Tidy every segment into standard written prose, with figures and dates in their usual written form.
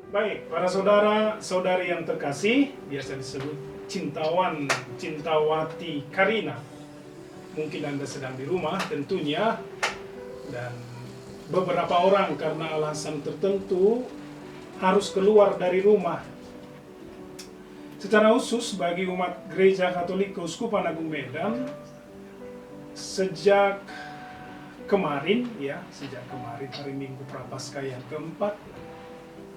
Baik, para saudara-saudari yang terkasih, biasa disebut cintawan, cintawati Karina. Mungkin Anda sedang di rumah tentunya, dan beberapa orang karena alasan tertentu harus keluar dari rumah. Secara khusus bagi umat Gereja Katolik Keuskupan Agung Medan, sejak kemarin hari Minggu Prapaskah yang keempat,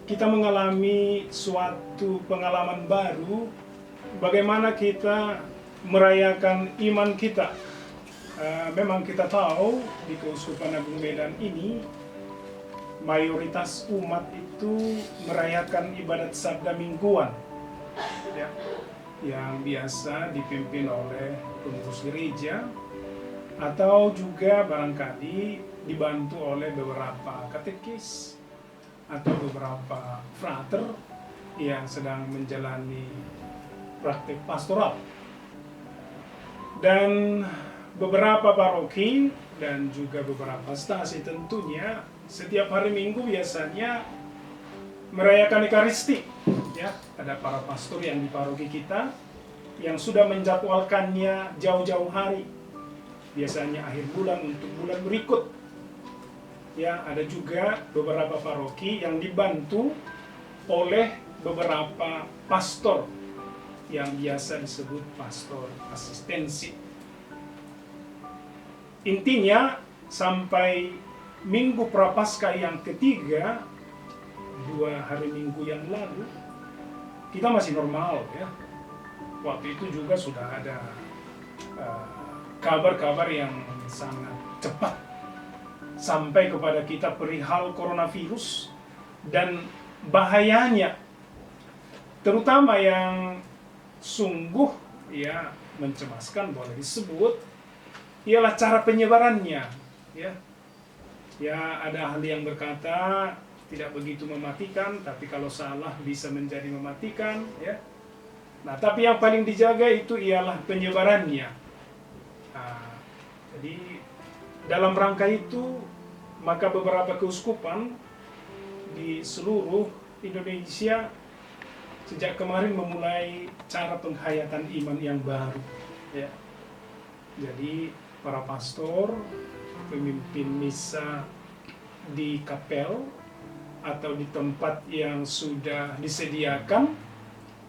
kita mengalami suatu pengalaman baru bagaimana kita merayakan iman kita. Memang kita tahu di Keuskupan Agung Medan ini mayoritas umat itu merayakan ibadat sabda mingguan, ya, yang biasa dipimpin oleh pengurus gereja atau juga barangkali dibantu oleh beberapa katekis atau beberapa frater yang sedang menjalani praktik pastoral. Dan beberapa paroki dan juga beberapa stasi tentunya setiap hari Minggu biasanya merayakan Ekaristi. Ya, ada para pastor yang di paroki kita yang sudah menjadwalkannya jauh-jauh hari. Biasanya akhir bulan untuk bulan berikut. Ya, ada juga beberapa paroki yang dibantu oleh beberapa pastor yang biasa disebut pastor asistensi. Intinya sampai Minggu Prapaskah yang ketiga, 2 hari Minggu yang lalu, kita masih normal, ya. Waktu itu juga sudah ada kabar-kabar yang sangat cepat sampai kepada kita perihal coronavirus dan bahayanya, terutama yang sungguh ya mencemaskan boleh disebut ialah cara penyebarannya, ya. Ya, ada ahli yang berkata tidak begitu mematikan, tapi kalau salah bisa menjadi mematikan, ya. Nah, tapi yang paling dijaga itu ialah penyebarannya. Nah, jadi dalam rangka itu maka beberapa keuskupan di seluruh Indonesia sejak kemarin memulai cara penghayatan iman yang baru, ya. Jadi para pastor, pemimpin misa di kapel atau di tempat yang sudah disediakan,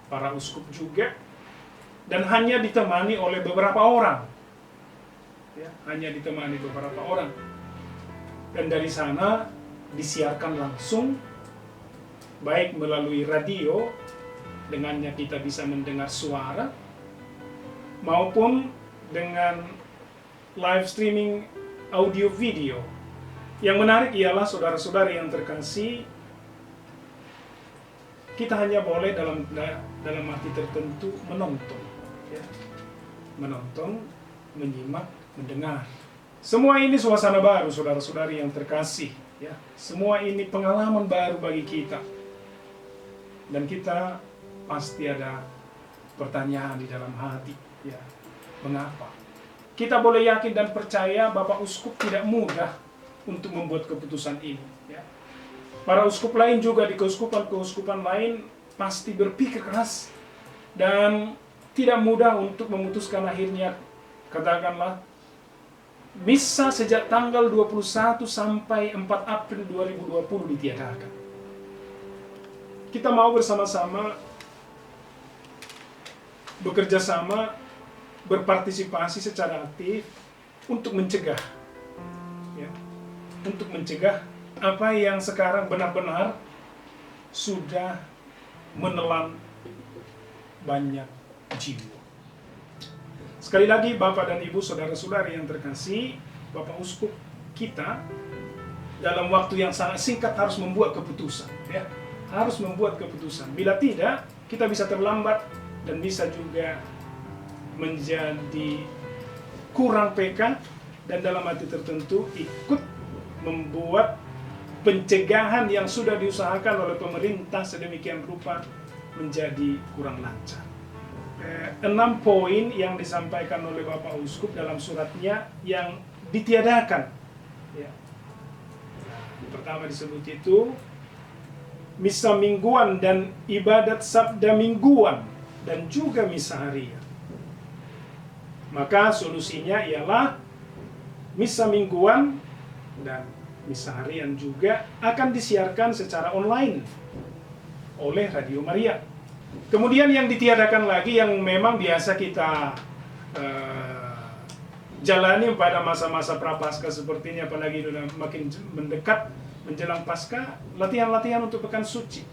para uskup juga, dan hanya ditemani oleh beberapa orang, ya, hanya ditemani beberapa orang. Dan dari sana disiarkan langsung, baik melalui radio, dengannya kita bisa mendengar suara, maupun dengan live streaming audio video. Yang menarik ialah saudara-saudari yang terkasih, kita hanya boleh dalam arti tertentu menonton, ya. Menonton, menyimak, mendengar. Semua ini suasana baru, saudara-saudari yang terkasih, ya. Semua ini pengalaman baru bagi kita. Dan kita pasti ada pertanyaan di dalam hati, ya. Mengapa? Kita boleh yakin dan percaya Bapak Uskup tidak mudah untuk membuat keputusan ini, ya. Para uskup lain juga di keuskupan-keuskupan lain pasti berpikir keras dan tidak mudah untuk memutuskan akhirnya, katakanlah, misa sejak tanggal 21 sampai 4 April 2020 ditiadakan. Kita mau bersama-sama bekerja sama, berpartisipasi secara aktif untuk mencegah, ya, untuk mencegah apa yang sekarang benar-benar sudah menelan banyak jiwa. Sekali lagi, Bapak dan Ibu, saudara-saudari yang terkasih, Bapak Uskup kita dalam waktu yang sangat singkat harus membuat keputusan, ya. Harus membuat keputusan. Bila tidak, kita bisa terlambat dan bisa juga menjadi kurang peka dan dalam arti tertentu ikut membuat pencegahan yang sudah diusahakan oleh pemerintah sedemikian rupa menjadi kurang lancar. 6 poin yang disampaikan oleh Bapak Uskup dalam suratnya yang ditiadakan, ya. Pertama disebut itu misa mingguan dan ibadat sabda mingguan, dan juga misa harian. Maka solusinya ialah misa mingguan dan misa harian juga akan disiarkan secara online oleh Radio Maria. Kemudian yang ditiadakan lagi, yang memang biasa kita jalani pada masa-masa prapaskah seperti ini, apalagi sudah makin mendekat menjelang Paskah, latihan-latihan untuk pekan suci.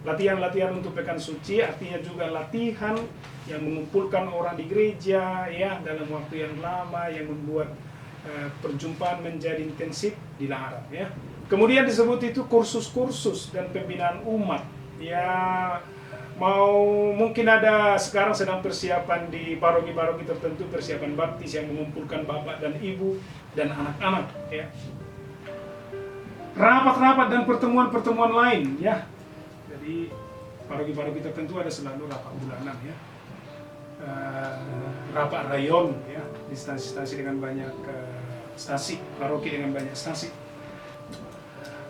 Latihan-latihan untuk pekan suci artinya juga latihan yang mengumpulkan orang di gereja ya dalam waktu yang lama, yang membuat perjumpaan menjadi intensif, dilarang ya. Kemudian disebut itu kursus-kursus dan pembinaan umat. Ya, mungkin ada sekarang sedang persiapan di paroki-paroki tertentu, persiapan baptis yang mengumpulkan bapak dan ibu dan anak-anak ya. Rapat-rapat dan pertemuan-pertemuan lain ya. Jadi paroki-paroki tertentu ada selalu rapat bulanan ya. Rapat rayon ya, di stasi-stasi dengan banyak stasi, paroki dengan banyak stasi.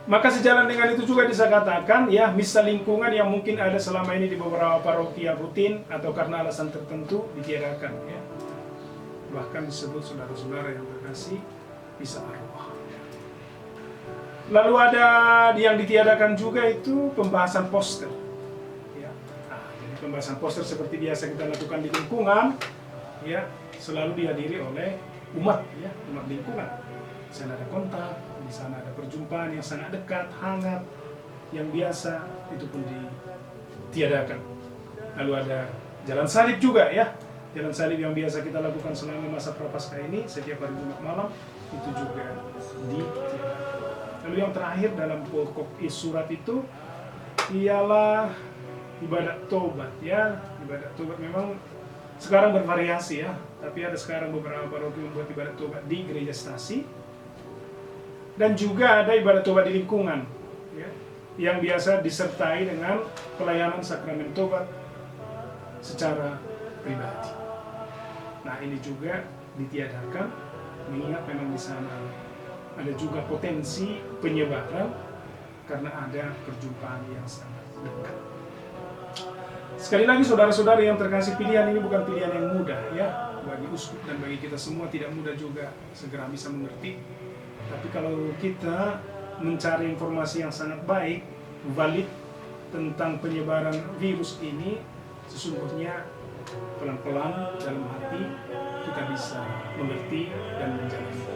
Maka sejalan dengan itu juga bisa katakan ya, misa lingkungan yang mungkin ada selama ini di beberapa paroki yang rutin atau karena alasan tertentu ditiadakan ya. Bahkan disebut saudara-saudara yang terkasih misa arwah. Lalu ada yang ditiadakan juga itu pembahasan poster. Ya. Nah, jadi pembahasan poster seperti biasa kita lakukan di lingkungan ya, selalu dihadiri oleh umat ya, umat lingkungan. Di sana ada kontak, di sana ada perjumpaan yang sangat dekat, hangat, yang biasa itu pun ditiadakan. Lalu ada jalan salib juga ya, jalan salib yang biasa kita lakukan selama masa prapaskah ini setiap hari Jumat malam itu juga ditiadakan. Lalu yang terakhir dalam pokok surat itu ialah ibadat tobat ya. Ibadat tobat memang sekarang bervariasi ya, tapi ada sekarang beberapa paroki membuat ibadat tobat di gereja stasi, dan juga ada ibadat tobat di lingkungan ya, yang biasa disertai dengan pelayanan sakramen tobat secara pribadi. Nah, ini juga ditiadakan mengingat memang di sana ada juga potensi penyebaran karena ada perjumpaan yang sangat dekat. Sekali lagi saudara-saudara yang terkasih, pilihan ini bukan pilihan yang mudah ya, bagi uskup dan bagi kita semua tidak mudah juga segera bisa mengerti. Tapi kalau kita mencari informasi yang sangat baik, valid tentang penyebaran virus ini, sesungguhnya pelan-pelan dalam hati kita bisa mengerti dan menjalani.